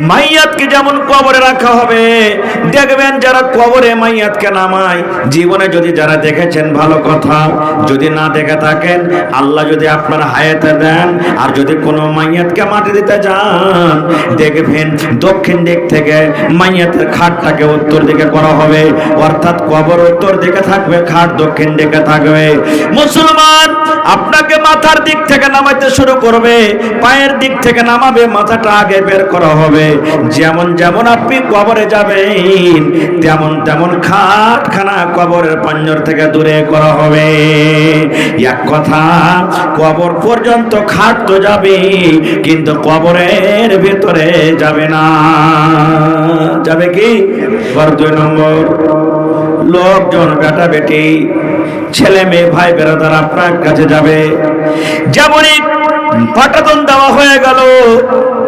মাইয়াতকে যেমন কবরে রাখা হবে, দেখবেন যারা কবরে মাইয়াতকে নামায়, জীবনে যদি যারা দেখেছেন ভালো কথা, যদি না দেখে থাকেন আল্লাহ যদি আপনার হায়াতে দেন, আর যদি কোনো মাইয়াতকে মাটি দিতে যান, দেখবেন দক্ষিণ দিক থেকে মাইয়াতের খাটটাকে উত্তর দিকে করা হবে, অর্থাৎ কবর উত্তর দিকে থাকবে, খাট দক্ষিণ দিকে থাকবে। মুসলমান আপনাকে মাথার দিক থেকে নামাইতে শুরু করবে, পায়ের দিক থেকে নামাবে, মাথাটা আগে বের করা হবে। যেমন যেমন আপনি কবরে যাবেন, তেমন তেমন খাটখানা কবরের পাঞ্জর থেকে দূরে করা হবে। এক কথা, কবর পর্যন্ত খাট তো যাবে, কিন্তু কবরের ভেতরে যাবে না। যাবে কি? 2 নম্বর, লোকজন, বেটা বেটি, ছেলে মেয়ে, ভাই বেরাদার আপনার কাছে যাবে। যেমনই পাটাতন দেওয়া হয়ে গেল,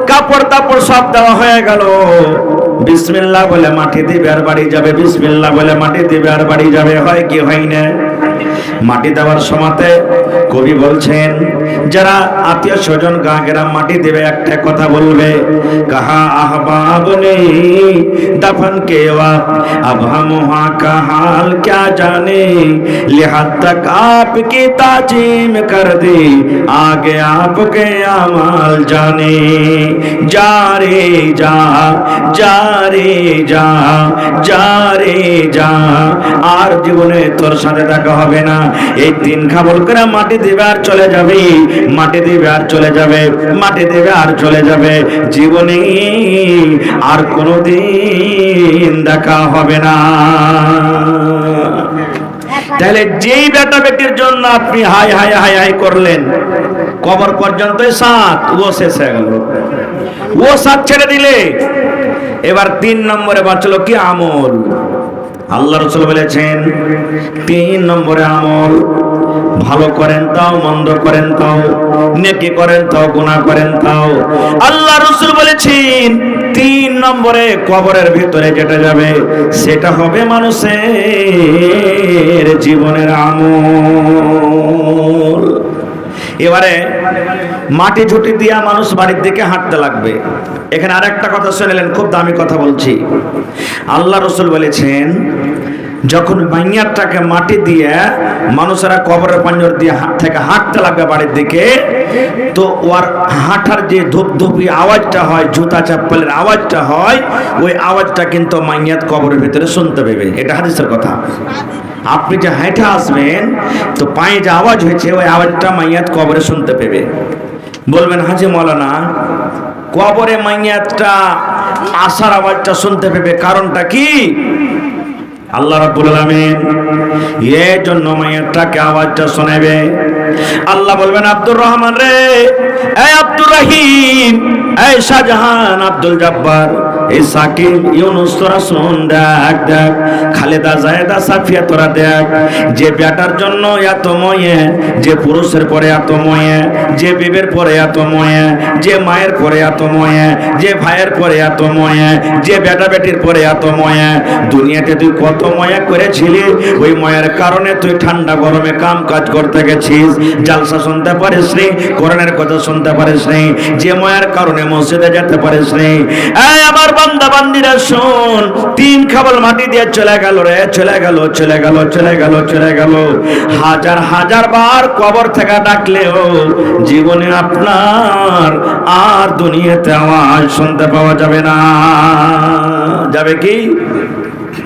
কাপড় তাপড় সব দেওয়া হয়ে গেল, বিসমিল্লাহ বলে মাটি দিবে আর বাড়ি যাবে, বিসমিল্লাহ বলে মাটি দিবে আর বাড়ি যাবে। হয় কি হয় না? মাটি দেওয়ার সময়তে কবি বলছেন, যারা আত্মীয় স্বজন গা গ্রাম মাটি দেবে, একটা কথা বলবে, কাহা আহবাব নেই দফন কে ওয়াক্ত अब हम वहाँ का हाल क्या जाने, लिहाज तक आपकी ताजीम कर दी, आगे आपके अमाल जाने। जा रे जा, जा रे जा, जा रे जा, আর জীবনে তোর সাথে দেখা হবে না। এই 3 খাবল করে মাটি দিবে আর চলে যাবে, মাটি দিবে আর চলে যাবে, মাটি দিবে আর চলে যাবে। জীবনে আর কোনোদিন দেখা হবে না। তাহলে যেই বেটা বেটির জন্য আপনি হাই হাই হাই হাই করলেন, কবর পর্যন্ত সাথ, ও শেষ হয়ে গেল, ও সাথ ছেড়ে দিলে। এবার 3 নম্বরে বাঁচলো কি? আমল। আল্লাহ রাসূল বলেছেন 3 নম্বরে আমল, ভালো করেন তাও, মন্দ করেন তাও, নেকি করেন তাও, গুনাহ করেন তাও। আল্লাহ রাসূল বলেছেন 3 নম্বরে কবরের ভিতরে যেটা যাবে সেটা হবে মানুষের জীবনের আমল। এবারে মাটি ঝুটি দিয়া মানুষ বাড়ির দিকে হাঁটতে লাগবে। এখানে আরেকটা কথা শুনলেন, খুব দামি কথা বলছি। আল্লাহ রাসূল বলেছেন, যখন মাইয়াতটাকে মাটি দিয়ে মানুষেরা কবরের পাঞ্জর দিয়ে থেকে হাঁটতে লাগবে বাড়ির দিকে, তো ওর হাঁটার যে ধূপধূপি আওয়াজটা হয়, জুতা চপ্পলের আওয়াজটা হয়, ওই আওয়াজটা কিন্তু মাইয়াত কবরের ভিতরে শুনতে পাবে। এটা হাদিসের কথা। আপনি যে হেঁটে আসবেন, তো পায়ে যে আওয়াজ হয়েছে, ওই আওয়াজটা মাইয়াত কবরে শুনতে পাবে। বলবেন, হাজি মৌলানা, কবরে মাইয়াতটা আসার আওয়াজটা শুনতে পাবে, কারণটা কি? আল্লাহ রাব্বুল আলামিন এর জন্য মাইয়াতটাকে আওয়াজটা শোনাবে। আল্লাহ বলবেন, আব্দুর রহমান রে, এই আব্দুর রহিম, এই শাহজাহান, আব্দুল জব্বার, এই সাকিব, ইউনুস, তোরা শোন, দেখ দেখ, খালেদা, জায়েদা, সাফিয়া, তোরা দেখ, যে বেটার জন্য এত ময়ে, যে পুরুষের পরে এত ময়ে, যে বিবের পরে এত ময়ে, যে মায়ের পরে এত ময়ে, যে ভাইয়ের পরে এত ময়ে, যে বেটা বেটির পরে এত ময়ে, দুনিয়াতে তুই কত ময়া করেছিলি, ওই ময়ের কারণে তুই ঠান্ডা গরমে কাম কাজ করতে গেছিস, জালসা শুনতে পারিস নি, কোরআনের কথা শুনতে পারিস নি, যে ময়ার কারণে মসজিদে যেতে পারিস নি। এই আমার বান্দা বান্দিরা শোন, 3 খাবল মাটি দিয়ে চলে গেল রে, চলে গেল, চলে গেল, চলে গেল, চলে গেল। হাজার হাজার বার কবর থেকে ডাকলেও জীবনে আপনার আর দুনিয়াতে আওয়াজ শুনতে পাওয়া যাবে না। যাবে কি?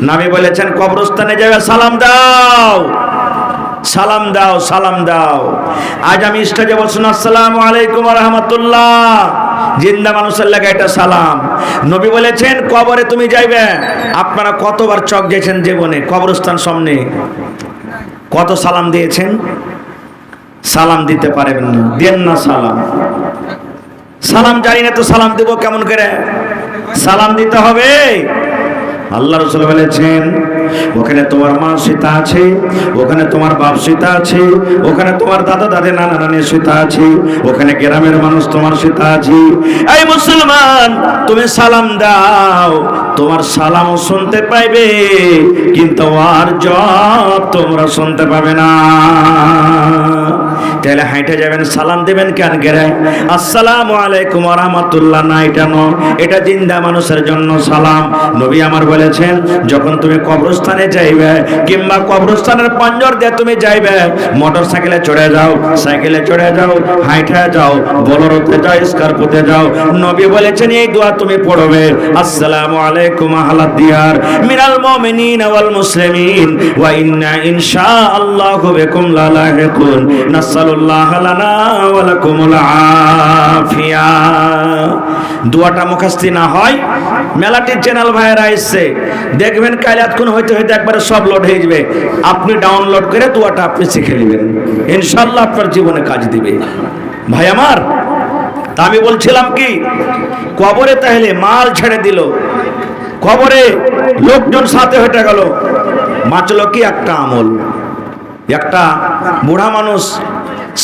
নবী বলেছেন, কবরস্থানে যাবে, সালাম দাও, সালাম দাও, সালাম দাও। আজ আমি স্টেজে বলছি, আসসালামু আলাইকুম ওয়া রাহমাতুল্লাহ, জিন্দা মানুষের লাগা এটা সালাম। নবী বলেছেন, কবরে তুমি যাইবে। আপনারা কতবার চক গেছেন জীবনে? কবরস্থান সামনে কত সালাম দিয়েছেন? সালাম দিতে পারবেন না, দেন না সালাম। সালাম জানি না তো সালাম দেব কেমন করে? সালাম দিতে হবে। আল্লাহ রাসূল বলেছেন, ওখানে তোমার মা সীতা আছে, ওখানে তোমার বাপ সীতা আছে, ওখানে তোমার দাদা দাদি নানা নানি সীতা আছে, ওখানে গ্রামের মানুষ তোমার সীতা আছে। এই মুসলমান, তুমি সালাম দাও, তোমার সালামও শুনতে পাইবে, কিন্তু আর জবাব তোমরা শুনতে পাবে না। তাহলে হাইটে যাবেন, সালাম দেবেন কেন গেরে? আসসালামু আলাইকুম ওয়া রাহমাতুল্লাহ না, এটা নয়, এটা জিন্দা মানুষের জন্য সালাম। নবী আমার বলেছেন, যখন তুমি কবরস্থানে যাইবে কিংবা কবরস্থানের পাঞ্জর দিয়ে তুমি যাইবে, মোটর সাইকেলে চড়ে যাও, সাইকেলে চড়ে যাও, হাইটে যাও, বোলেরোতে যাও, স্করপিওতে যাও, নবী বলেছেন এই দোয়া তুমি পড়বে, আসসালামু আলাইকুম আহলাদ দিয়ার মিনাল মুমিনিন ওয়াল মুসলিমিন ওয়া ইন্না ইনশাআল্লাহু বিকুম লালাহিকুন নাসাল্লাল্লাহু লানা ওয়া লাকুমুল আফিয়া। দোয়াটা মুখস্থি না হয়, মেলাটি চ্যানেল ভাইরা এসছে দেখবেন, কাল এতক্ষণ হইতে হইতে একবারে সব লোড হয়ে যাবে। আপনি ডাউনলোড করে দোয়াটা আপনি শিখে নেবেন, ইনশাআল্লাহ আপনার জীবনে কাজ দিবে। ভাই আমার, তা আমি বলছিলাম কি, কবরে তাহলে মাল ছেড়ে দিল, কবরে লোকজন সাথে হেঁটে গেল, বাঁচলো কি একটা আমল। একটা বুড়া মানুষ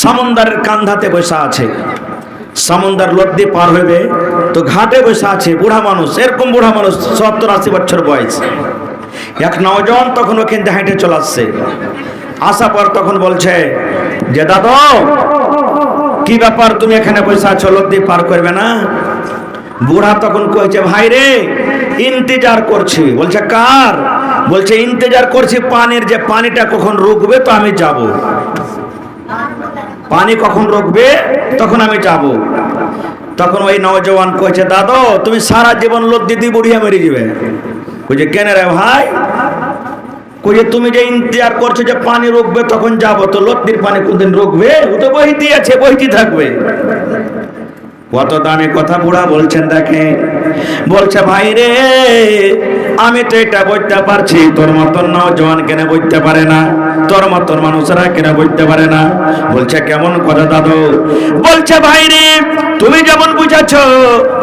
সমুদ্রের কান্ধাতে বসে আছে, সমুদ্র লদ্দি পার হইবে তো ঘাটে বসে আছে বুড়া মানুষ, এরকম বুড়া মানুষ 70-80 বছর বয়স। এক নওজওয়ান তখন ওখানে হেঁটে চলে আসছে, আসা পর তখন বলছে যে দাদা কি ব্যাপার, তুমি এখানে বসে আছো, লদ্দি পার করবে না? বুড়া তখন কইছে, ভাই রে ইন্তজার করছি। বলছে কার? বলছে ইন্তজার করছি পানির, যে পানিটা কখন রুকবে তো আমি যাব, পানি কখন রুকবে তখন আমি যাব। তখন ওই নওজওয়ান কইছে, দাদা তুমি সারা জীবন লদ্দি দিয়ে বুড়িয়া মেরে যাবে। কইছে কেন রে ভাই? কইছে তুমি যে ইন্তজার করছো যে পানি রুকবে তখন যাব, তো লদ্দির পানি কোনদিন রুকবে? ও তো বইতে আছে, বইতে থাকবে। কত দামি কথা বুড়া বলছেন দেখে। বলছে ভাই রে আমি তো এটা বুঝতে পারছি, তোর মতন নওজওয়ান কেন বুঝতে পারে না, তোর মতন মানুষরা কেন বুঝতে পারে না? বলছে কেমন কথা দাদু? বলছে ভাই রে তুমি যেমন বুঝাচ্ছ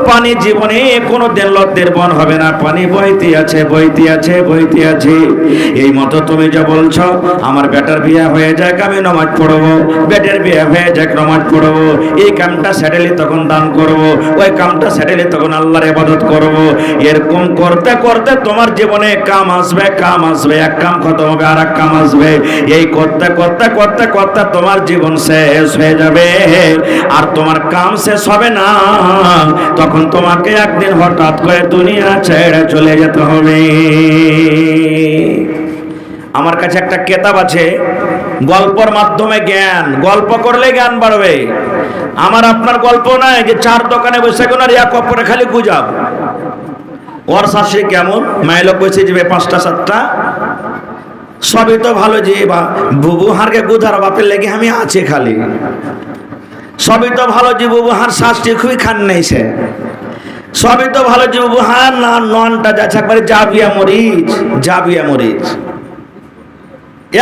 পানি জীবনে কোনো দিন লদ্দের বন হবে না, পানি বইতে আছে, বইতে আছে, বইতে আছে। এই মতো তুমি যে বলছো আমার বেটার বিয়ে হয়ে যাক আমি নামাজ পড়বো, বেটার বিয়ে হয়ে যাক নামাজ পড়বো, এই কামটা সেটেলে তখন দান করবো, ওই কামটা সেটেলে তখন আল্লাহর ইবাদত করবো। এরকম করতে করতে তোমার জীবনে কাম আসবে, কাম আসবে, এক কাম খতম হবে আর এক কাম আসবে, এই করতে করতে করতে করতে তোমার জীবন শেষ হয়ে যাবে। আর তোমার কাম শেষ হবে না, তখন তোমাকে একদিন হঠাৎ করে দুনিয়া ছেড়ে চলে যেতে হবে। আমার কাছে একটা কিতাব আছে, গল্পর মাধ্যমে জ্ঞান, গল্প করলে জ্ঞান বাড়বে। আমার আপনার গল্প নাই যে চার দোকানে বসে কোন আর এক অপরে খালি গুজাব। ওর শাশুড়ি কেমন, মায়ের লোক বসে যাবে 5টা 7টা, সবই তো ভালো, যে বা বুবু হারকে গুধার বাপের লেগে আমি আছে খালি, সবই তো ভালো যে বুবু হার শাশুড়ি খুবই খান নেই, সে সবই তো ভালো যে বুবু হার না ননটা যাচ্ছে একবারে জাবিয়া মরিচ, জাবিয়া মরিচ।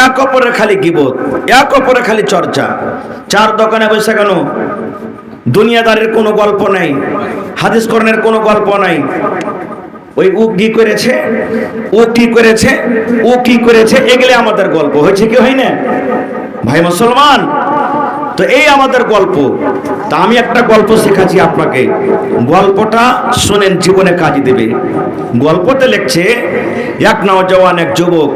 এক অপরের খালি গিবত, এক অপরের খালি চর্চা। চার দোকানে বসে কেন, দুনিয়াদারের কোনো গল্প নাই, হাদিস কোরআনের কোনো গল্প নাই। ওই ও কি করেছে, ও কি করেছে, ও কি করেছে, এগুলো আমাদের গল্প হয়েছে কি হয় না ভাই মুসলমান? তো এই আমাদের গল্প। তা আমি একটা গল্প শেখাচ্ছি আপনাকে, গল্পটা শোনেন, জীবনে কাজ দেবে। গল্পতে লিখছে এক নওজওয়ান, এক যুবক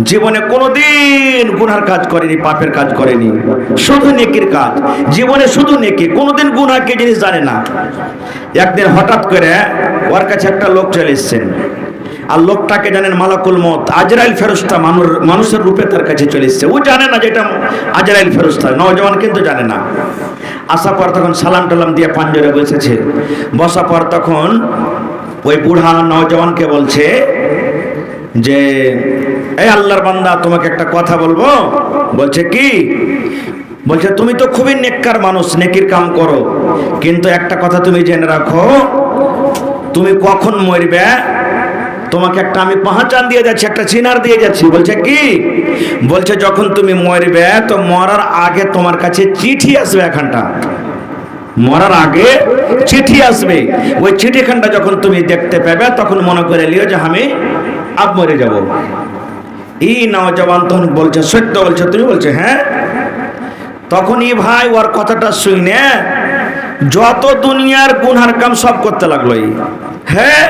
জীবনে কোনোদিন গুনার কাজ করেনি, পাপের কাজ করেনি, শুধু নেকির কাজ, জীবনে শুধু নেকি, কোনোদিন গুনাহ কি জিনিস জানে না। একদিন হঠাৎ করে ওর কাছে একটা লোক চলে এসেছেন, আর লোকটাকে জানেন মালাকুল মউত, আজরাইল ফেরেশতা মানুষের রূপে তার কাছে চলে এসেছে। ও জানে না যে এটা আজরাইল ফেরেশতা, নওজওয়ান কিন্তু জানে না। আসার পর তখন সালাম টালাম দিয়ে পাঞ্জরে বসেছে, বসার পর তখন ওই বুড়া নওজওয়ানকে বলছে যে এই আল্লাহর বান্দা তোমাকে একটা কথা বলবো। বলছে কি? বলছে তুমি তো খুবই নেককার মানুষ, নেকির কাম করো, কিন্তু একটা কথা তুমি জেনে রাখো, তুমি কখন মরবে তোমাকে একটা আমি পাহচান দিয়ে যাচ্ছি, একটা চিনার দিয়ে যাচ্ছি। বলছে কি? বলছে যখন তুমি মরবে তো মরার আগে তোমার কাছে চিঠি আসবে এখানটা, মরার আগে চিঠি আসবে, ওই চিঠিখানটা যখন তুমি দেখতে পাবে তখন মনে করে লিও যে আমি আব মরে যাব। এই নওজওয়ান তখন বলছে সত্য বলছে তুমি? বলছে হ্যাঁ। তখনই ভাই ওর কথাটা শুনে যত দুনিয়ার গুনহার কাম সব করতে লাগলো। হ্যাঁ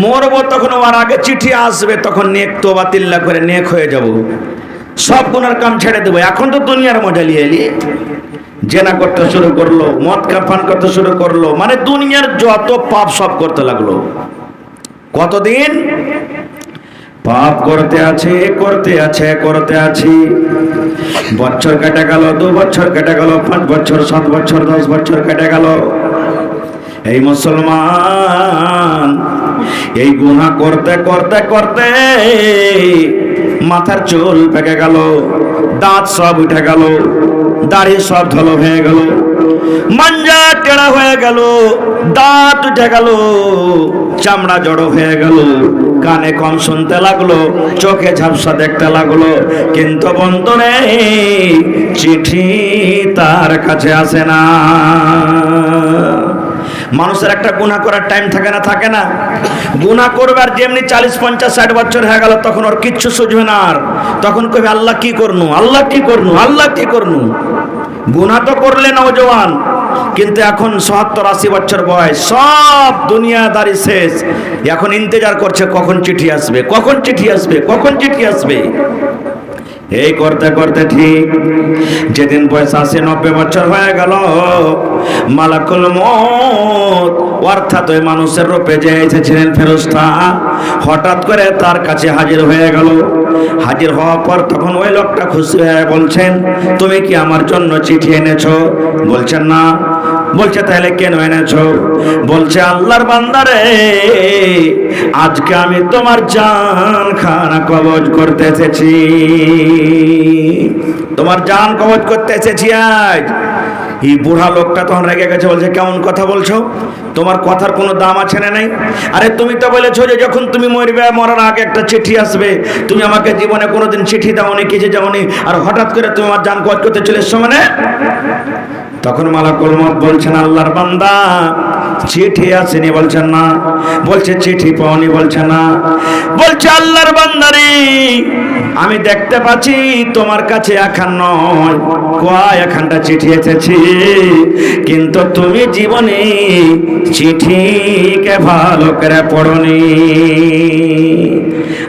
মরবো তখন ওর আগে চিঠি আসবে, তখন নেক তোবা তিল্লা করে নেক হয়ে যাব। সব গুনার কাম ছেড়ে দেবো। এখন তো দুনিয়ার মজা নিয়ে এলি, জেনা করতে শুরু করলো, মদ পান করতে শুরু করলো, মানে দুনিয়ার যত পাপ সব করতে লাগলো। কতদিন পাপ করতে আছে করতে আছে করতে আছি, বছর কেটে গেল, 2 বছর কেটে গেল, 5 বছর, 7 বছর, 10 বছর কেটে গেল। এই মুসলমান এই গুনাহ করতে করতে করতে মাথার চুল পেকে গেল, দাঁত সব উঠে গেল, দাড়ি সব ধলো হয়ে গেল, মাঞ্জা টেড়া হয়ে গেল, দাঁত উঠে গেল, চামড়া জড়ো হয়ে গেল, কানে কম শুনতে লাগলো, চোখে ঝাপসা দেখতে লাগলো। কিন্তু বন্ধুরে চিঠি তার কাছে আসে না। মানুষের একটা গুনাহ করার টাইম থাকে না, থাকে না? গুনাহ করবার যেমনি 40, 50, 60 বছর হয়ে গেল, তখন ওর কিচ্ছু সুঝবে না। আর তখন কবে আল্লাহ কি করনু, আল্লাহ কি করনু, আল্লাহ কি করনু। গুনাহ তো করলে নওজওয়ান, কিন্তু এখন 70, 80 বছর বয়স, সব দুনিয়াদারি শেষ। এখন ইন্তজার করছে কখন চিঠি আসবে, কখন চিঠি আসবে, কখন চিঠি আসবে। এই করতে করতে ঠিক যেদিন বয়স 80, 90 বছর হয়ে গেল, মালাকুল মউত অর্থাৎ ওই মানুষের রূপে যে এসেছিলেন ফেরেশতা, হঠাৎ করে তার কাছে হাজির হয়ে গেল। হাজির হওয়ার পর তখন ওই লোকটা খুশি হয়ে বলছেন, তুমি কি আমার জন্য চিঠি এনেছো? বলছেন না। বলছে তাহলে কেন এনেছো? বলছে আল্লাহর বান্দারে, আজকে আমি তোমার জান খানা কবজ করতে এসেছি, তোমার জান কবজ করতে এসেছি আজ। এই বুড়া লোকটা তখন রেগে গেছে, বলছে কেমন কথা বলছো, তোমার কথার কোনো দাম আছে না নাই? আরে তুমি তো বলেছো যে যখন তুমি মরবে, মরার আগে একটা চিঠি আসবে, তুমি আমাকে জীবনে কোনোদিন চিঠি দাওনি, কিছু যাওনি, আর হঠাৎ করে তুমি আমার জান কবজ করতে চলে এসছো মানে? তখন মালাকুল মউত বলছেন, আল্লাহর বান্দা চিঠি আসেনি? বলছেন না। বলছে চিঠি পাওনি? বলছে না। বলছে আল্লাহর বান্দারে, আমি দেখতে পাচ্ছি তোমার কাছে এখন নয়, কয়েকখানটা চিঠি এসেছি, কিন্তু তুমি জীবনে চিঠিকে ভালো করে পড়নি।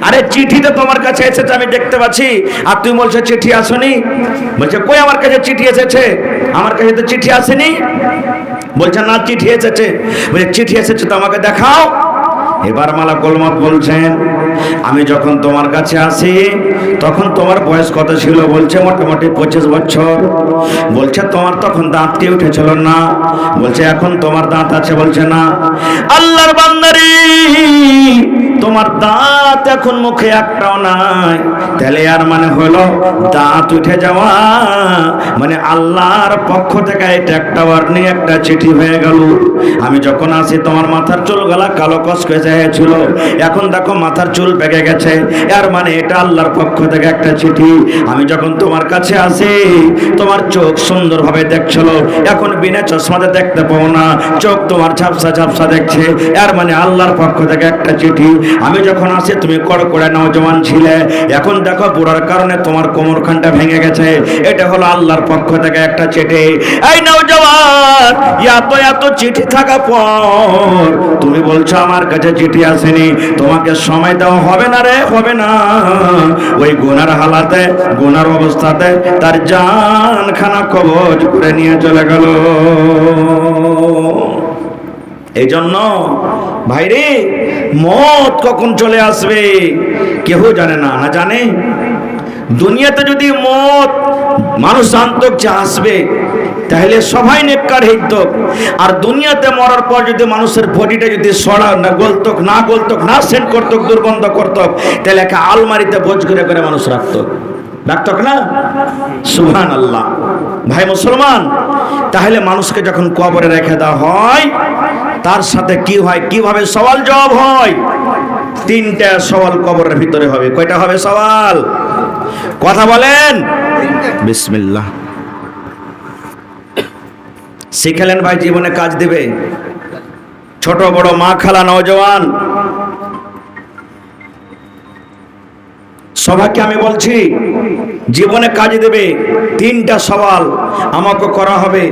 আরে চিঠি তো তোমার কাছে এসেছে আমি দেখতে পাচ্ছি, আর তুমি বলছো চিঠি আসেনি। বলছে কই আমার কাছে চিঠি এসেছে, আমার কাছে তো চিঠি আসেনি। বলছে না চিঠি এসেছে। বলছে চিঠি এসেছে তো আমাকে দেখাও। এবার মালাকুল মউত বলছেন, আমি যখন তোমার কাছে আসি তখন তোমার বয়স কত ছিল? বলছে মোটামুটি 25 বছর। বলছে তোমার তখন দাঁত কি উঠেছিল না? বলছে এখন তোমার দাঁত আছে। বলছে না। আল্লাহর বান্দারে, তোমার দাঁত এখন মুখে একটাও নাই, তাহলে আর মানে হলো দাঁত উঠে যাওয়া মানে আল্লাহর পক্ষ থেকে এটা একটা ওয়ার্নিং, একটা চিঠি হয়ে গেল। আমি যখন আসি তোমার মাথার চুলগুলা কালো কস হয়েছিল, এখন দেখো মাথার চুল পেকে গেছে, এর মানে এটা আল্লাহর পক্ষ থেকে একটা চিঠি। আমি যখন তোমার কাছে আসি তোমার চোখ সুন্দরভাবে দেখছিল, এখন বিনা চশমাতে দেখতে পাও না, চোখ তোমার ঝাপসা ঝাপসা দেখছে, এর মানে আল্লাহর পক্ষ থেকে একটা চিঠি। আমি যখন আসি তুমি কড়কড়ে নওজওয়ান ছিলে, এখন দেখো বুড়ার কারণে তোমার কোমরখানটা ভেঙে গেছে, এটা হলো আল্লাহর পক্ষ থেকে একটা চিঠি। এই নওজওয়ান, এত এত চিঠি থাকা পর তুমি বলছো আমার কাছে চিঠি আসেনি, তোমাকে সময় দেওয়া হবে না রে, হবে না। ওই গুনার হালাতে, গুনার অবস্থাতে তার জান খানা কবজ করে নিয়ে চলে গেল। এই জন্য ভাইরে, মত কখন চলে আসবে কেউ জানে না। না জানে? দুনিয়াতে যদি মত মানুষ জানতো যে আসবে, তাহলে সবাই নেককার হইত। আর দুনিয়াতে মরার পর যদি মানুষের বডিটা যদি সড়া না গলতক, না গলতক, না সেন্ট করতো, দুর্গন্ধ করতো, তাহলে একটা আলমারিতে বোঝ করে করে মানুষ রাখতো, রাখতো না? সুবহানাল্লাহ। ভাই মুসলমান, তাহলে মানুষকে যখন কবরে রেখে দেওয়া হয়, তার সাথে কি হয়, কিভাবে সওয়াল জবাব হয়? 3টা সওয়াল কবরের ভিতরে হবে। কয়টা হবে সওয়াল? কথা বলেন। বিসমিল্লাহ। শিখালেন ভাই, জীবনে কাজ দিবে। ছোট বড়, মা খালা, নওজওয়ান, সবাইকে আমি বলছি জীবনে কাজ দেবে। 3টা সওয়াল আমাকে করা হবে,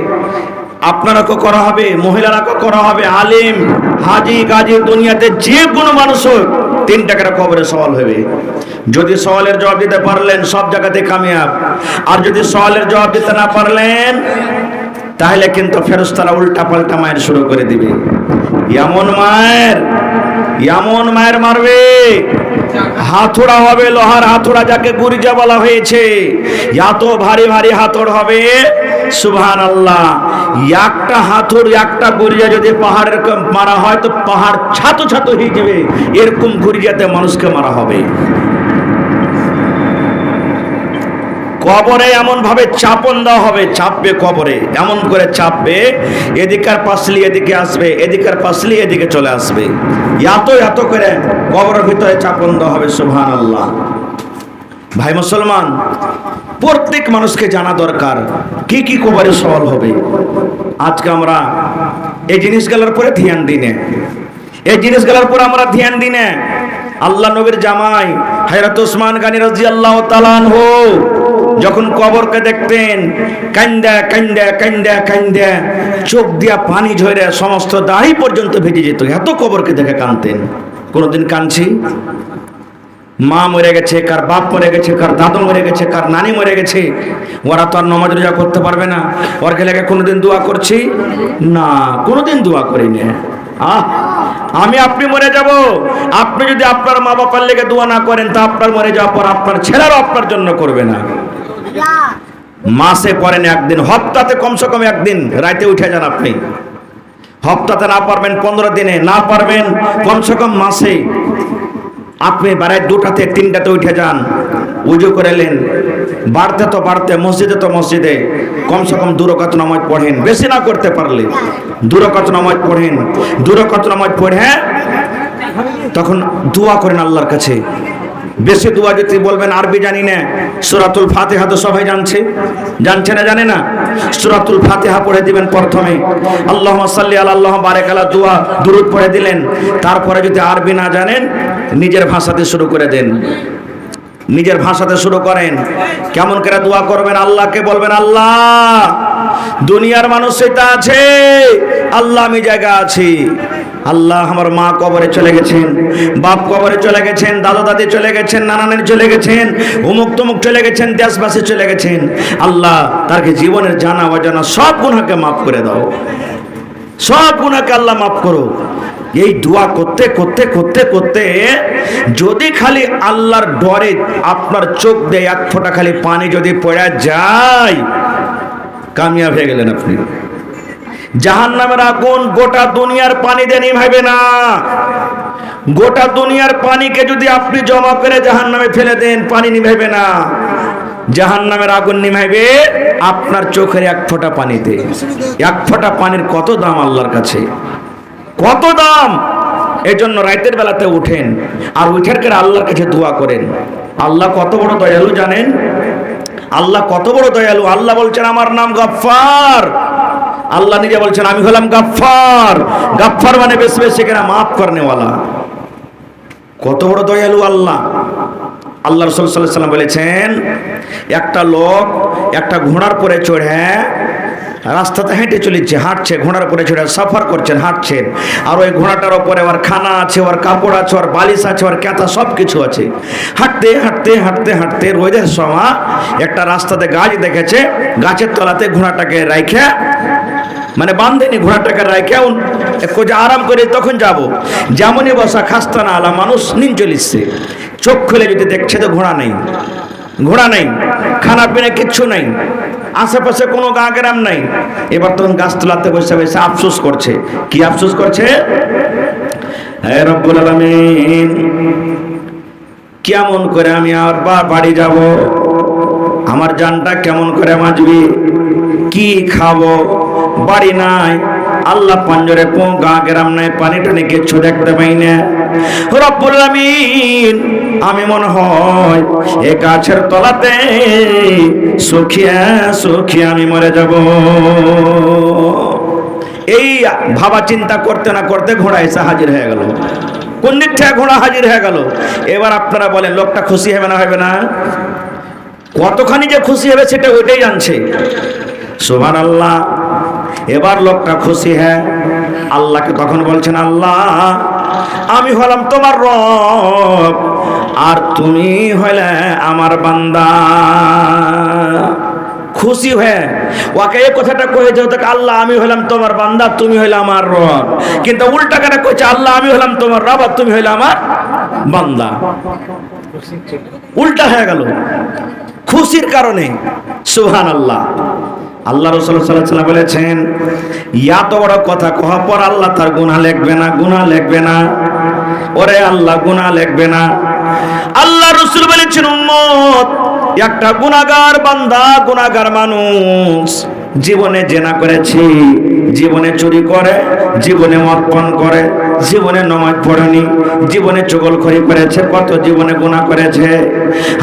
আপনারাকে করা হবে, মহিলারাকে করা হবে, আলিম, হাজি, গাজী, দুনিয়াতে যে কোনো মানুষ হোক 3 টাকার কবরে সওয়াল হবে। যদি সওয়ালের জবাব দিতে পারলেন সব জায়গাতে কামিয়াব, আর যদি সওয়ালের জবাব দিতে না পারলেন তাহলে কিন্তু ফেরেশতারা উল্টা পাল্টা মায়ের শুরু করে দিবে। এমন মায়ের মারবে, হাতুড়া হবে, লোহার হাতুড়া, যাকে গুরিজা বলা হয়েছে। এত ভারী ভারী হাতুড় হবে, সুবহানাল্লাহ। একটা হাতুড়, একটা গুরিজা যদি পাহাড়ের মারা হয় তো পাহাড় ছাতো ছাতো হয়ে যাবে, এরকম গুরিজাতে মানুষকে মারা হবে। কবরে এমন ভাবে চাপন দেওয়া হবে, চাপবে কবরে, এমন করে চাপবে, এদিকার পাশলি এদিকে আসবে, এদিকার পাশলি এদিকে চলে আসবে, এত করে কবরের ভিতরে চাপন দেওয়া হবে, সুবহানাল্লাহ। ভাই মুসলমান, প্রত্যেক মানুষকে জানা দরকার কি কি কবরে সওয়াল হবে। আজকে আমরা এই জিনিসগুলোর পরে ধ্যান দিই না, এই জিনিসগুলোর পর আমরা ধ্যান দিই না। আল্লাহ নবীর জামাই হযরত ওসমান গনি রাদিয়াল্লাহু তাআলা আনহু যখন কবরকে দেখতেন, কান্দা কান্দা কান্দা কান্দা চোখ দিয়া পানি ঝরে সমস্ত দাড়ি পর্যন্ত ভিজে যেত, এত কবরকে দেখে কাঁদতেন। কোনোদিন কাঁদছি? মা মরে গেছে, কার বাপ মরে গেছে, কার দাদু মরে গেছে, কার নানি মরে গেছে, ওরা তো আর নামাজ রোজা করতে পারবে না, ওর লেগে কোনোদিন দোয়া করছি না, কোনোদিন দোয়া করি না। আমি আপনি মরে যাব, আপনি যদি আপনার মা বাবার লেগে দোয়া না করেন তা আপনার মরে যাওয়ার পর আপনার ছেলেরাও আপনার জন্য করবে না। মাসে করেন একদিন, হপ্তাতে কমসে কম একদিন রাতে উঠে যান আপনি। হপ্তাতে না পারবেন 15 দিনে, না পারবেন কমসে কম মাসে আপনি বাড়ায় 2টাতে 3টাতে উঠে যান, উজু করে নেন, বাড়তে তো বাড়তে, মসজিদে তো মসজিদে কমসে কম 2 রাকাত নামাজ পড়েন, বেশি না করতে পারলে 2 রাকাত নামাজ পড়েন। 2 রাকাত নামাজ পড়ে তখন দোয়া করেন আল্লাহর কাছে। বেশি দোয়া যদি বলবেন আরবি জানি না, সূরাতুল ফাতিহা তো সবাই জানছে না জানে না? সূরাতুল ফাতিহা পড়ে দিবেন প্রথমে, আল্লাহুম্মা সাল্লি আলা আল্লাহুম্মা বারিক আলা দোয়া দুরূদ পড়ে দিলেন। তারপরে যদি আরবি না জানেন নিজের ভাষাতে শুরু করে দেন, নিজের ভাষাতে শুরু করেন। কেমন করে দোয়া করবেন? আল্লাহকে বলবেন, আল্লাহ দুনিয়ার মানুষ সেটা আছে, আল্লাহ আমি জায়গা আছি, আল্লাহ আমার মা কবরে চলে গেছেন, বাপ কবরে চলে গেছেন, দাদা দাদি চলে গেছেন, নানানের চলে গেছেন, অমুক তমুক চলে গেছেন, দেশবাসী চলে গেছেন, আল্লাহ তাকে জীবনের জানা অজানা সব গুনাহকে মাফ করে দাও, সব গুনাহকে আল্লাহ মাফ করো। এই দোয়া করতে করতে করতে করতে যদি খালি আল্লাহর ডরে আপনার চোখ দিয়ে 1 ফোঁটা খালি পানি যদি পড়ে যায়, কামিয়াব হয়ে গেলেন আপনি। জাহান্নামের আগুন গোটা দুনিয়ার পানি দিয়ে নিভাইবে না। গোটা দুনিয়ার পানিকে যদি আপনি জমা করে জাহান্নামে ফেলে দেন, পানি নিভাইবে না। জাহান্নামের আগুন নিভাইবে আপনার চোখের 1 ফোঁটা পানিতে। 1 ফোঁটা পানির কত দাম আল্লাহর কাছে, কত দাম। এজন্য রাতের বেলাতে উঠেন আর উঠার করে আল্লাহর কাছে দোয়া করেন। আল্লাহ কত বড় দয়ালু জানেন? আল্লাহ কত বড় দয়ালু। আল্লাহ বলছেন আমার নাম গফফার। আল্লাহ নিজে বলছেন আমি হলাম গফফার। গফফার মানে বেশি বেশি করে মাফ করনেওয়ালা। কত বড় দয়ালু আল্লাহ। আল্লাহ রাসূল সাল্লাল্লাহু আলাইহি ওয়াসাল্লাম বলেছেন একটা লোক একটা ঘোড়ার পরে চড়ে রাস্তাতে হেঁটে চলেছে, হাঁটছে, ঘোড়ার উপরে চড়ে সফর করছেন, হাঁটছেন, আর ওই ঘোড়াটার উপরে ওর খানা আছে, ওর কাপড় আছে, ওর বালিশ আছে, ওর ক্যাথা সব কিছু আছে। হাঁটতে হাঁটতে হাঁটতে হাঁটতে রোদের সময় একটা রাস্তাতে গাছ দেখেছে, গাছের তলাতে ঘোড়াটাকে রাইখে, মানে বান্ধেনি, ঘোড়াটাকে রাইখে একটু আরাম করে তখন যাব। যেমনই বসা খাস্তা না আলা মানুষ নিন চলিচ্ছে, চোখ খুলে যদি দেখছে তো ঘোড়া নেই, ঘোড়া নেই, খানা পিনা কিচ্ছু নাই, আশেপাশে কোনো গা গ্রাম নাই। এবার তখন গাছতলাতে বসে বসে আফসোস করছে। কি আফসোস করছে? হে রব্বুল আলামিন, কেমন করে আমি আর বাড়ি যাব? আমার জানটা কেমন করে বাঁচবি? কি খাবো? বাড়ি নাই, আল্লাহ পাঞ্জরে গা গ্রাম নাই, পানি টানি কিচ্ছু দেখতে পাই না। রব্বুল আলামিন, আমি মনে হয় এ গাছের তলাতে সুখিয়া সুখিয়া আমি মরে যাব। এই ভাবা চিন্তা করতে না করতে ঘোড়া এসে হাজির হয়ে গেল। কোন দিক থেকে ঘোড়া হাজির হয়ে গেল? এবার আপনারা বলেন লোকটা খুশি হবে না হবে না? কতখানি যে খুশি হবে সেটা ওইটাই জানছে। সুবহানাল্লাহ। এবার লোকটা খুশি হ্যাঁ, আল্লাহকে তখন বলছেন আল্লাহ আমি হলাম তোমার রব আর তুমি হইলে আমার বান্দা। খুশি হয়ে ওকে এই কথাটা কয়ে যে আল্লাহ আমি হলাম তোমার বান্দা, তুমি হইলে আমার রব, কিন্তু উল্টা কেন কইছে আল্লাহ আমি হলাম তোমার রব আর তুমি হইলে আমার বান্দা? উল্টা হয়ে গেল খুশির কারণে। সুবহানাল্লাহ। আল্লাহ রাসূল সাল্লাল্লাহু আলাইহি ওয়াসাল্লাম বলেছেন, এত বড় কথা কওয়া পর আল্লাহ তার গুনাহ লিখবে না, গুনাহ লিখবে না। ওরে আল্লাহ গুনাহ লিখবে না। আল্লাহ রাসূল বলেছেন, উম্মত একটা গুনাহগার বান্দা, গুনাহগার মানুষ জীবনে জেনা করেছি, জীবনে চুরি করে, জীবনে মদ পান করে, জীবনে নামাজ পড়েনি, জীবনে চগলখড়ি করেছে, কত জীবনে গুনাহ করেছে।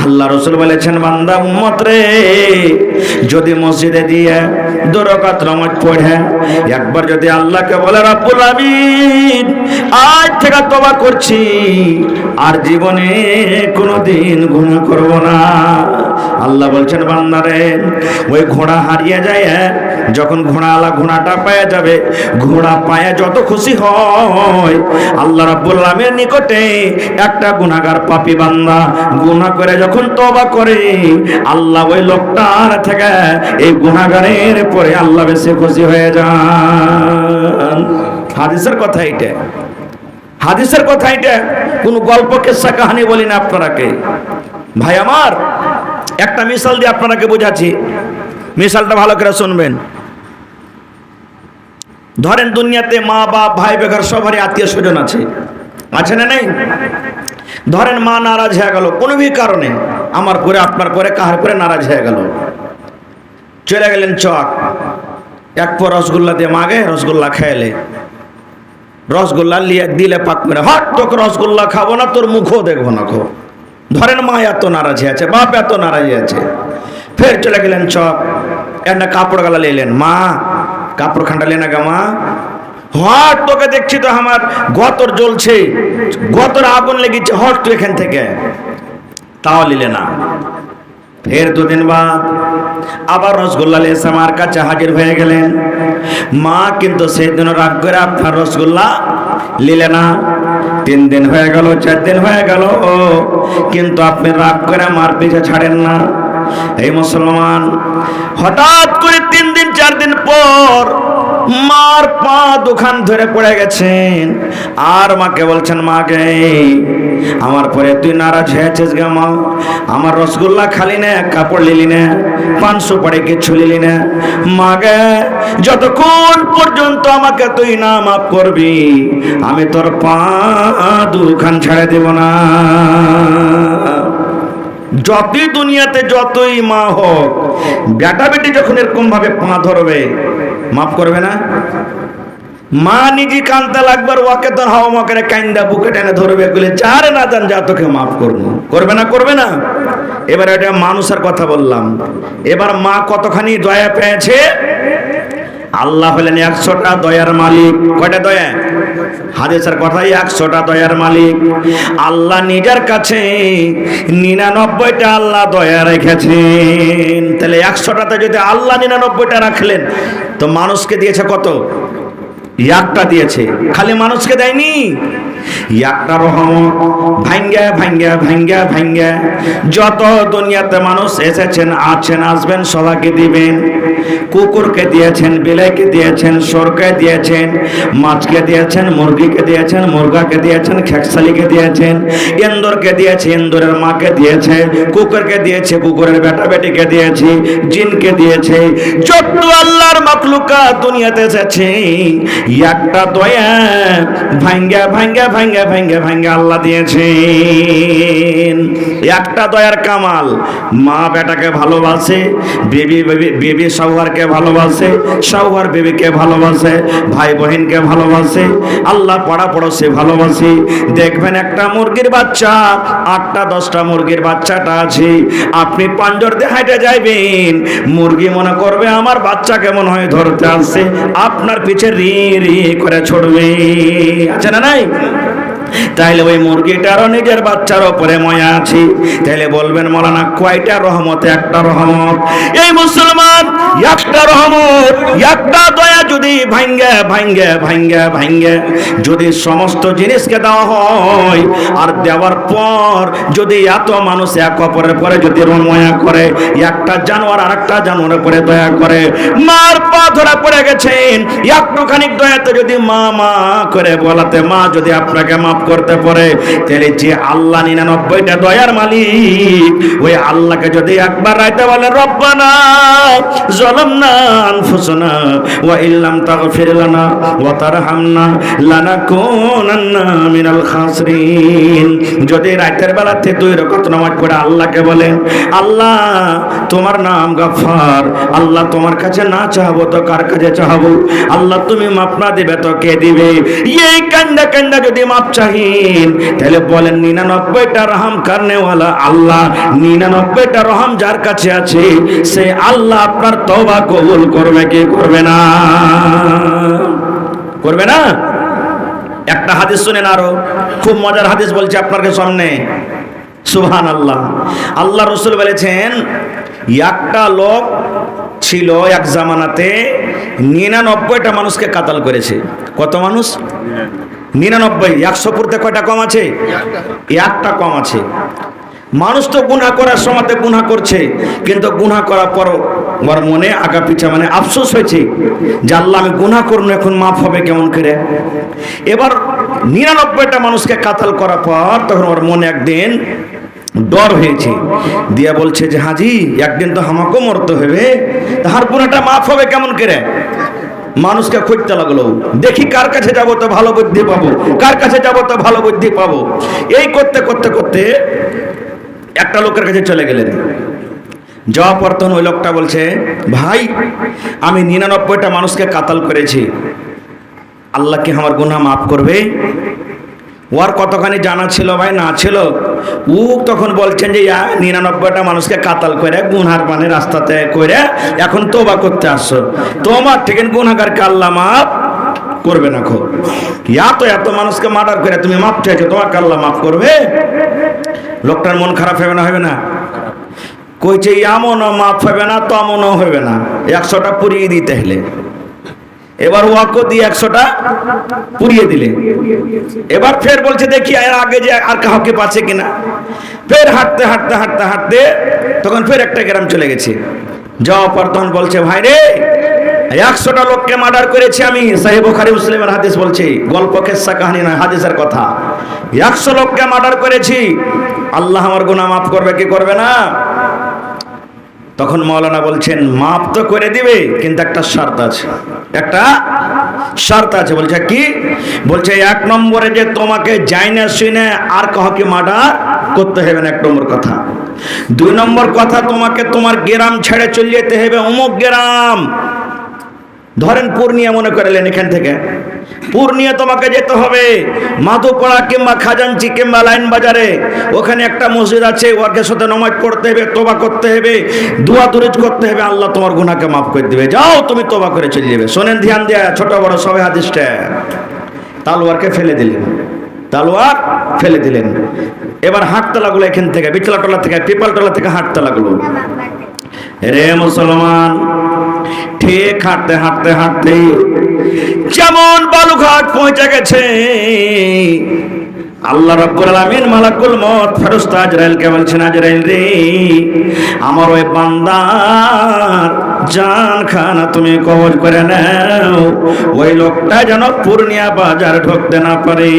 আল্লাহ রাসূল বলেছেন, বান্দা উম্মত রে, যদি মসজিদে দিয়ে 2 রাকাত নামাজ পড়ে একবার যদি আল্লাহকে বলে রব্বুল আমিন আজ থেকে তওবা করছি আর জীবনে কোনোদিন গুনাহ করব না, আল্লাহ বলছেন বান্দারে ওই ঘোড়া হারিয়ে যায়, যখন ঘোড়াওয়ালা ঘোড়াটা পায়ে যাবে, ঘোড়া পায়ে যত খুশি হয়, আল্লাহ রাব্বুল আলামিনের নিকটে একটা গুনাহগার পাপী বান্দা গুনাহ করে যখন তওবা করে, আল্লাহ ওই লোকটার থেকে এই গুনাহগারের পরে আল্লাহ বেশি খুশি হয়ে যান। হাদিসের কথা এটা, হাদিসের কথা এটা, কোনো গল্প কিসসা কাহিনী বলি না আপনারাকে। ভাই আমার, একটা মিসাল দিয়ে আপনারাকে বোঝাচ্ছি, মিসালটা ভালো করে শুনবেন। ধরেন দুনিয়াতে মা বাপ ভাই বেগার সবারই আত্মীয় স্বজন আছে, আছে না নেই? ধরেন মা নারাজ হয়ে গেল কোনো কারণে, আমার পরে আপনার পরে কাহার পরে নারাজ হয়ে গেল, চলে গেলেন চক, এক পর রসগোল্লা দিয়ে মাগে রসগোল্লা খেলে, রসগোল্লা দিলে পাক মেরে হট তোকে রসগোল্লা খাবো না, তোর মুখও দেখবো না। খো ধরেন মা এত নারাজ আছে, বাপ এত নারাজ আছে, ফের চলে গেলেন চক, একটা কাপড় গালা নিলেন, মা কাপড় খান্ডা লেনা গা মা, হট তোকে দেখছি তো আমার গতর জ্বলছে, গতর আগুন লেগেছে, হট তুই এখান থেকে, তাও নিলে না। ফের 2 দিন বাদ আবার রসগোল্লা এসে আমার কাছে হাজির হয়ে গেলেন, মা কিন্তু সেই দিন রাগ করে আপনার রসগোল্লা নিলে না। 3 দিন হয়ে গেল, 4 দিন হয়ে গেল, কিন্তু আপনি রাগ করে মার পিছে ছাড়েন না। এই মুসলমান, হঠাৎ করে 3 দিন 4 দিন পর মার পা দুখান ধরে পড়ে গেছেন, আর মাকে বলছেন, মা গে আমার পরে তুই নারাজ হয়েছিস গে মা, আমার রসগোল্লা খালি না, কাপড় লিলি না, 500 পড়ে কিছু লিলি না, মা গে যতক্ষণ পর্যন্ত আমাকে তুই না মাফ করবি আমি তোর পা দুখান ছেড়ে দেব না। যতই দুনিয়াতে যতই মা হোক, বেটা বেটি যখন এরকম ভাবে পা ধরবে, মাফ করবে না? মা নিজে কানতে লাগবার, ওকে তোর হাওয়া মাকে কান্দা বুকে টেনে ধরবে, বলে যারে না জান যা তোকে মাফ করবো, করবে না? করবে না? এবার এটা মানুষের কথা বললাম। এবার মা কতখানি দয়া পেয়েছে? আল্লাহ হলেন 100টা দয়ার মালিক। কয়টা দয়া? হাদিসের কথাই 100টা দয়ার মালিক। আল্লাহ নিজের কাছে 99টা আল্লাহ দয়া রেখেছেন। তাহলে 100টাতে যদি আল্লাহ 99টা রাখলেন, তো মানুষকে দিয়েছে কত? একটা দিয়েছে। খালি মানুষকে দেয়নি, একটা রহমত ভাঙ্গা ভাঙ্গা ভাঙ্গা ভাঙ্গা যত দুনিয়াতে মানুষ এসেছেন, আছেন, আসবেন, সবাইকে দিবেন। কুকুরকে দিয়েছেন, বিলাইকে দিয়েছেন, সরকে দিয়েছেন, মাছকে দিয়েছেন, মুরগিকে দিয়েছেন, মুরগাকে দিয়েছেন, খেকসালিকে দিয়েছেন, ইন্দুরকে দিয়েছে, ইন্দুরের মাকে দিয়েছে, কুকুরকে দিয়েছে, কুকুরের বেটা বেটিকে দিয়েছে, জিনকে দিয়েছে। যত আল্লাহর মাখলুকাত দুনিয়াতে এসেছে, একটা দয়া ভাঙ্গা ভাঙ্গা ভাঙ্গা ভাঙ্গা ভাঙ্গা আল্লাহ দিয়েছেন। একটা দয়ার কামাল, মা বেটাকে ভালোবাসে, বেবি বেবি শাওহারকে ভালোবাসে, শাওহার বেবিকে ভালোবাসে, ভাই বোনকে ভালোবাসে, আল্লাহ পাড়া পড়োশি ভালোবাসে। দেখবেন একটা মুরগির বাচ্চা, 8টা 10টা মুরগির বাচ্চাটা আছে, আপনি পাঞ্জর দিয়ে হাঁটে যাইবেন, মুরগি মনে করবে আমার বাচ্চা কেমন হয় ধরতে আসছে, আপনার পিছে রি রি করে ছড়বে। আছে না নাই? তাইলে ওই মুরগিটারও নিজের বাচ্চার উপরে মায়া আছে। তাইলে বলবেন, মাওলানা কয়টা রহমত? একটা রহমত। এই মুসলমান একটা রহমত, একটা দয়া যদি ভাঙ্গে ভাঙ্গে ভাঙ্গে ভাঙ্গে যদি সমস্ত জিনিসকে দেওয়া হয়, আর দেওয়ার পর যদি এত মানুষ এক অপরের পরে যদি মায়া করে, একটা জানোয়ার আর একটা জানোয়ারের পরে দয়া করে, মার পা ধরা পড়ে গেছেন, একটুখানি দয়াতে যদি মা মা করে বলাতে মা যদি আপনাকে মাফ করতে পারে, তাহলে যে আল্লাহ 99টা দয়ার মালিক, ওই আল্লাহকে যদি একবার রাইতে বলে রব্বানা যালামনা আনফুসানা ওয়া ইল্লাম তাগফির লানা ওয়া তারহামনা লানাকুনান্না মিনাল খাসিরিন, যদি রাতের বেলাতে 2 রাকাত নামাজ পড়ে আল্লাহকে বলেন আল্লাহ তোমার নাম গফফার, আল্লাহ তোমার কাছে না চাহবো তো কার কাছে চাহবো, আল্লাহ তুমি মাফ না দিবে তো কে দিবে, এই কান্দা কান্দা যদি মাফ চাহিন, তাহলে বলেন 99টা রহম করনেওয়ালা আল্লাহ, 99টা রহম যার কাছে আছে সে আল্লাহ আপনার তওবা কবুল করবে কি করবে না? করবে না? একটা হাদিস শুনেন, আরো খুব মজার হাদিস বলছি আপনার সামনে। সুবহানাল্লাহ, আল্লাহ রাসূল বলেছেন একটা লোক ছিল এক জামানাতে 99টা মানুষকে কাতাল করেছে। কত মানুষ? 99। 100 পড়তে কয়টা কম আছে? একটা কম আছে। মানুষ তো গুনাহ করার সময়তে গুনাহ করছে, কিন্তু গুনাহ করার পর ওর মনে আগা পিছা মানে আফসোস হয়েছে যে আল্লাহ আমি গুনাহ করুন, এখন মাফ হবে কেমন করে। এবার 99টা মানুষকে কাতাল করার পর তখন ওর মনে একদিন ডর হয়েছে, দিয়া বলছে যে হাজি একদিন তো আমাকেও মরতে হবে, তাহার গুনাহটা মাফ হবে কেমন করে। মানুষকে খুঁজতে লাগলো, দেখি কার কাছে যাবো তো ভালো বুদ্ধি পাবো, কার কাছে যাবো তো ভালো বুদ্ধি পাবো। এই করতে করতে করতে একটা লোকের কাছে চলে গেলেন। যাওয়ার পর তখন ওই লোকটা বলছে ভাই আমি 99টা মানুষকে কাতাল করেছি, আল্লাহ কি আমার গুনাহ মাফ করবে? ওর কতখানি জানা ছিল ভাই না ছিল, ও তখন বলছেন যে 99টা মানুষকে কাতাল করে গুনহার মানে রাস্তাতে করে এখন তওবা করতে আসছো, তোমার থেকে গুনাহগারকে আল্লাহ মাফ করবে না। খো এত মানুষকে মার্ডার করে তুমি মাফ চাইছো, তোমাকে আল্লাহ মাফ করবে? লোকটার মন খারাপ হবে না হবে না? কইছে এমনও মাফ হবে না তেমনও হবে না, 100টা পুড়িয়ে দিতে হলে। এবার ওয়াকো দিয়ে 100টা পুড়িয়ে দিলে। এবার ফের বলছে দেখি এর আগে যে আর কাউকে পাচ্ছে কিনা। ফের হাঁটতে হাঁটতে হাঁটতে হাঁটতে তখন ফের একটা গ্রাম চলে গেছে। যাওয়ার পর তখন বলছে ভাই রে 100টা লোককে মার্ডার করেছি আমি, সহিহ বুখারী মুসলিমের হাদিস বলছি, গল্প কিসসা কাহিনী নয়, হাদিসের কথা। 100 লোককে মার্ডার করেছি, আল্লাহ আমার গুনাহ মাফ করবে কি করবে না? তখন মাওলানা বলছেন মাফ তো করে দিবে, কিন্তু একটা শর্ত আছে। একটা শর্ত আছে। বলছে কি? বলছে 1 নম্বরে যে তোমাকে জাইনা শুনে আর কাউকে মার্ডার করতে হবে না, 1 নম্বর কথা। 2 নম্বর কথা, তোমাকে তোমার গ্রাম ছেড়ে চলে যেতে হবে, অমুক গ্রাম। ধরেন পূর্ণিয়া মনে করলেন, এখান থেকে পূর্ণিয়া তোমাকে যেতে হবে, মাধুপাড়া কিংবা খাজাঞ্চি কিংবা লাইন বাজারে, ওখানে একটা মসজিদ আছে, ওর সাথে নামাজ পড়তে হবে, তওবা করতে হবে, দোয়া দরুদ করতে হবে, আল্লাহ তোমার গুনাহকে মাফ করে দিবে। যাও তুমি তওবা করে চলে যাবে। শোনেন ধ্যান দিয়ে, ছোট বড় সবাই হাদিসটা। তালোয়ারকে ফেলে দিলেন, তালোয়ার ফেলে দিলেন। এবার হাঁটতে লাগলো, এখান থেকে বিচলাটলা থেকে পিপালটলা থেকে হাঁটতে লাগলো। রে মুসলমান, ঠিক হাঁটতে হাঁটতে হাঁটতে যেমন বালুঘাট পৌঁছে গেছে, আল্লাহ রাব্বুল আলামিন মালাকুল মউত ফেরেশতা আজরাইলকে বলছেন আজরাইল রে আমার ওই বান্দার জান খানা তুমি কবজ করে নাও, ওই লোকটা যেন পূর্ণিয়া বাজার ঢুকতে না পারে।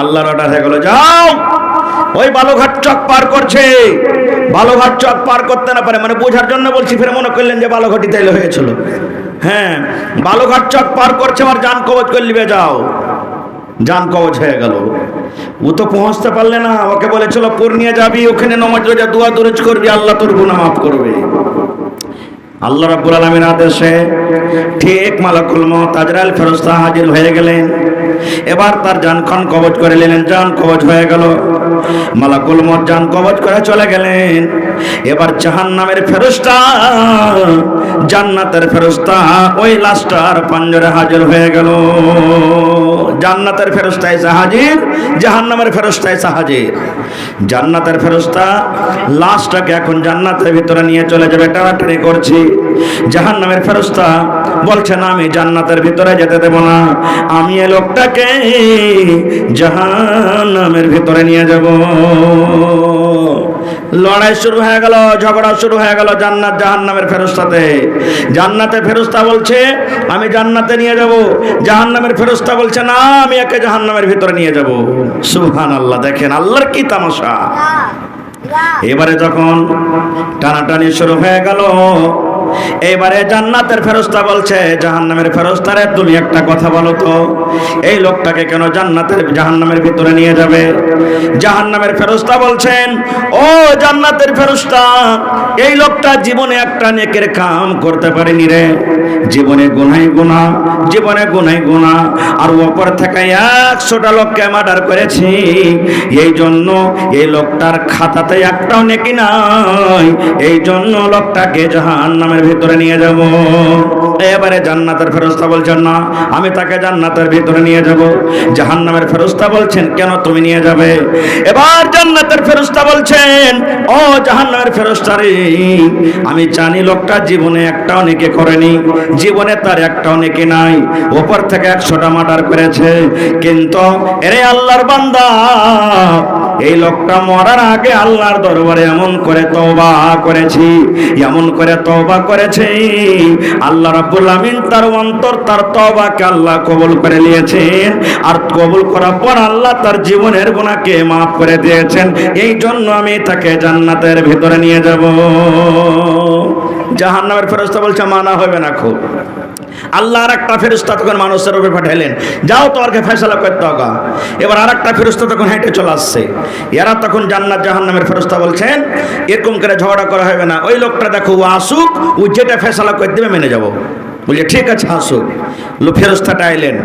আল্লাহর অর্ডার হয়ে গেল, যাও। ওই বালুঘাট চক পার করছে, বালুঘাট চক পার করতে না পারে মানে বোঝার জন্য বলছি, ফের মনে করলেন যে বালুঘাটি তাইলে হয়েছিল। হ্যাঁ, বালুঘাট চক পার করছে, আমার জান কবজ করে নিবে, যাও। জান কবজ হয়ে গেল। ও তো পৌঁছতে পারলে না, ওকে বলেছিল পূর্ণিয়া যাবি, ওখানে নামাজ রোজা দোয়া দরুদ করবি, আল্লাহ তোর গুনাহ মাফ করবে। আল্লাহ রাব্বুল আলামিনের আদেশে ঠিক মালাকুল মউত আজরাইল ফেরেশতা হাজির হয়ে গেলেন। এবার তার জানখান কবজ করে নিলেন, জান কবজ হয়ে গেল। মালাকুল মউত জান কবজ করে চলে গেলেন। এবার জাহান্নামের ফেরেশতা, জান্নাতের ফেরেশতা ওই লাশটার পাঞ্জরে হাজির হয়ে গেল। জান্নাতের ফেরেশতা এসে হাজির, জাহান্নামের ফেরেশতা এসে হাজির। জান্নাতের ফেরেশতা লাশটাকে এখন জান্নাতের ভিতরে নিয়ে চলে যাবে, টানাটানি করছি। জাহান্নামের ফেরেশতা বলছে না, আমি জান্নাতের ভিতরে যেতে দেব না, আমি এই লোকটাকে জাহান্নামের ভিতরে নিয়ে যাব। লড়াই শুরু হয়ে গেল, ঝগড়া শুরু হয়ে গেল জান্নাত জাহান্নামের ফেরেশতাতে। জান্নাতের ফেরেশতা বলছে আমি জান্নাতে নিয়ে যাব, জাহান্নামের ফেরেশতা বলছে না, আমি একে জাহান্নামের ভিতরে নিয়ে যাব। সুবহানাল্লাহ, দেখেন আল্লাহর কি তামাশা। এবারে যখন টানাটানি শুরু হয়ে গেল, এবারে জান্নাতের ফেরেশতা বলছে জাহান্নামের ফেরেশতারে, তুমি একটা কথা বলো তো, এই লোকটাকে কেন জাহান্নামের ভিতরে নিয়ে যাবে? জাহান্নামের ফেরেশতা বলছেন, ও জান্নাতের ফেরেশতা, এই লোকটা জীবনে একটা নেকের কাম করতে পারেনি রে, জীবনে গুনাহ গুনাহ, জীবনে গুনাহ গুনাহ, আর ওপর থেকে 100টা লোককে মার্ডার করেছি, এই জন্য এই লোকটার খাতাতে একটাও নেকি নাই, এই জন্য লোকটাকে জাহান্নামের ভিতরে নিয়ে যাব। এবারে জান্নাতের ফেরেশতা বলছেন না, আমি তাকে জান্নাতের ভিতরে নিয়ে যাব। জাহান্নামের ফেরেশতা বলছেন কেন তুমি নিয়ে যাবে? এবার জান্নাতের ফেরেশতা বলছেন, ও জাহান্নামের ফেরেশতা রে, আমি জানি লোকটা জীবনে একটাও নেকি করেনি, জীবনে তার একটাও নেকি নাই, উপর থেকে 100টা মার্ডার করেছে, কিন্তু এরে আল্লাহর বান্দা, এই লোকটা মরার আগে আল্লাহর দরবারে এমন করে তওবা করেছি, এমন করে তওবা করেছে, আল্লাহ রাব্বুল আমিন তার অন্তর, তার তওবাকে আল্লাহ কবুল করে নিয়েছেন, আর কবুল করার পর আল্লাহ তার জীবনের গুনাহকে মাফ করে দিয়েছেন, এই জন্য আমি তাকে জান্নাতের ভিতরে নিয়ে যাব। জাহান্নামের ফেরেশতা বলছে মানা হবে না। খুব আল্লাহ আর একটা ফেরেশতা তখন মানুষের উপরে পাঠাইলেন, যাও তোমাকে ফয়সালা করতে হবে। এবার আর একটা ফেরেশতা তখন হেঁটে চলে আসছে। এরা তখন জান্নাত জাহান্নামের ফেরেশতা বলছেন এরকম করে ঝগড়া করা হবে না, ওই লোকটা দেখো ও আসুক, ও যেটা ফয়সালা করে দেবে মেনে যাব। বলছে ঠিক আছে আসুক। ফেরেশতাটা এলেন,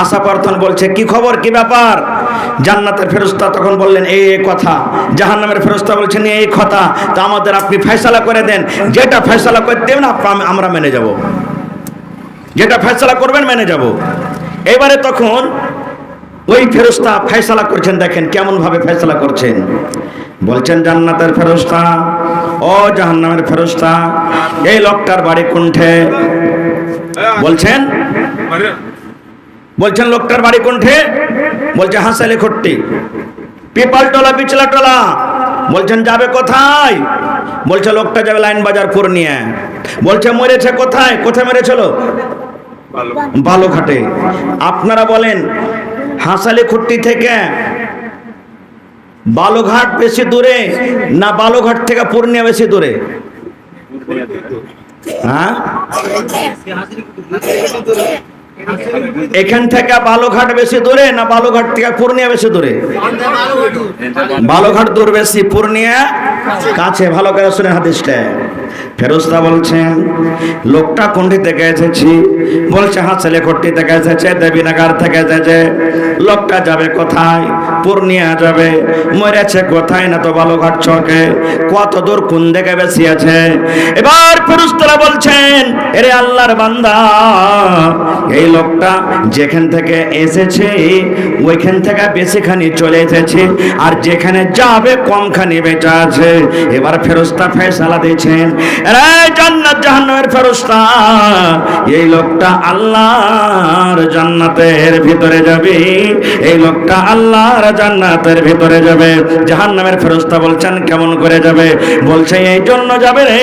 আসা পর তখন বলছে কি খবর, কি ব্যাপার? জান্নাতের ফেরেশতা তখন বললেন এই কথা। জাহান্নামের ফেরেশতা বলছেন এই কথা, তা আমাদের আপনি ফয়সালা করে দেন, যেটা ফয়সালা করে দেবেন আমরা মেনে যাব, যেটা ফয়সালা করবেন মেনে যাব। এবারে তখন ওই ফেরেশতা ফয়সালা করছেন, দেখেন কেমন ভাবে ফয়সালা করছেন। বলছেন জান্নাতের ফেরেশতা, ও জাহান্নামের ফেরেশতা, এই লোকটার বাড়ি কোনঠে? বলছেন লোকটার বাড়ি কোনঠে? বলছে হাসালে খট্টি, পিপালটলা পিছলাটলা। বলছেন যাবে কোথায়? বলছে লোকটা যাবে লাইন বাজার পূর্ণিয়া। বলছে মরেছে কোথায়? কোথায় মেরেছিল? বালুঘাটে। আপনারা বলেন হাসালি খুট্টি থেকে বালুঘাট বেশি দূরে না বালুঘাট থেকে পূর্ণিয়া বেশি দূরে? হ্যাঁ, এখান থেকে বালুঘাট বেশি দূরে না বালুঘাট থেকে পূর্ণিয়া বেশি দূরে? বালুঘাট দূর বেশি, পূর্ণিয়া কাছে। ভালো করে শুনে হাদিসটা। ফেরেশতা বলছেন লোকটা কোনটি থেকে এসেছি? বলছে হাসালে খট্টি থেকে এসেছে, দেবীনগর থেকে এসেছে। লোকটা যাবে কোথায়? পূর্ণিয়া যাবে। মরেছে কোথায়? না তো বালুঘাট চকে। কত দূর, কোন দিকে বেশি আছে? এবার ফেরেশতারা বলছেন এরে আল্লাহর বান্দা, এই লোকটা যেখান থেকে এসেছে ওইখান থেকে বেশিখানি চলে এসেছে, আর যেখানে যাবে কমখানি বেঁচে আছে। এবার ফেরেশতা ফয়সালা দিয়েছেন, জান্নাত জাহান্নামের ফেরেশতা, এই লোকটা আল্লাহর জান্নাতের ভিতরে যাবে, এই লোকটা আল্লাহর জান্নাতের ভিতরে যাবে। জাহান্নামের ফেরেশতা বলছেন কেমন করে যাবে? বলছে এই জন্য যাবে রে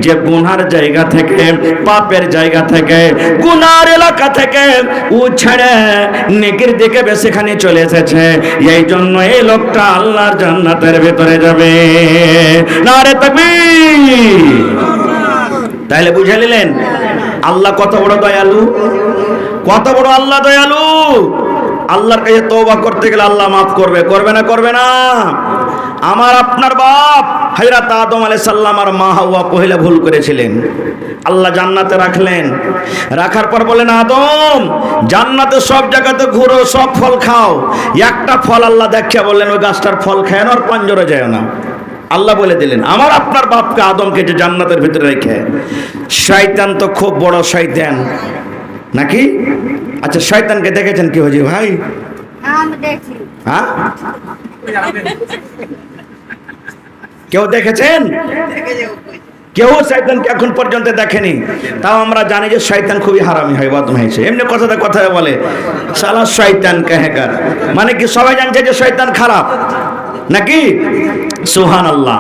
যে গুনার জায়গা থেকে, পাপের জায়গা থেকে, গুনার এলাকা থেকে ও ছেড়ে নেকির দিকে বেশিখানি চলে এসেছে, এই জন্য এই লোকটা আল্লাহর জান্নাতের ভিতরে যাবে। নারে তাকবীর। তাহলে বুঝে নিলেন আল্লাহ কত বড় দয়ালু, কত বড় আল্লাহ দয়ালু। আল্লাহর কাছে তওবা করতে গেলে আল্লাহ মাফ করবে, করবে না? করবে না? আমার আপনার বাপ হযরত আদম আলাইহিস সালাম আর মা হাওয়া পহিলা ভুল করেছিলেন। আল্লাহ জান্নাতে রাখলেন, রাখার পর বলেন আদম জান্নাতে সব জায়গাতে ঘুরো, সব ফল খাও, একটা ফল আল্লাহ দেখিয়া বললেন ওই গাছটার ফল খায় না, আর পাঞ্জরে যায় না। আল্লাহ বলে দিলেন আমার আপনার বাপকে আদমকে যে জান্নাতের ভিতরে রেখে। শয়তান তো খুব বড় শয়তান নাকি? আচ্ছা শয়তানকে দেখেছেন কি হয়েছে ভাই? হ্যাঁ কেউ দেখেছেন? কেউ শয়তানকে এখন পর্যন্ত দেখেনি। তাও আমরা জানি যে শয়তান খুবই হারামি হয়, বদমাইশ। এমনি কথাতে কথায় বলে সালা শয়তান কাহেকার, মানে কি সবাই জানছে যে শয়তান খারাপ নাকি? সুবহানাল্লাহ।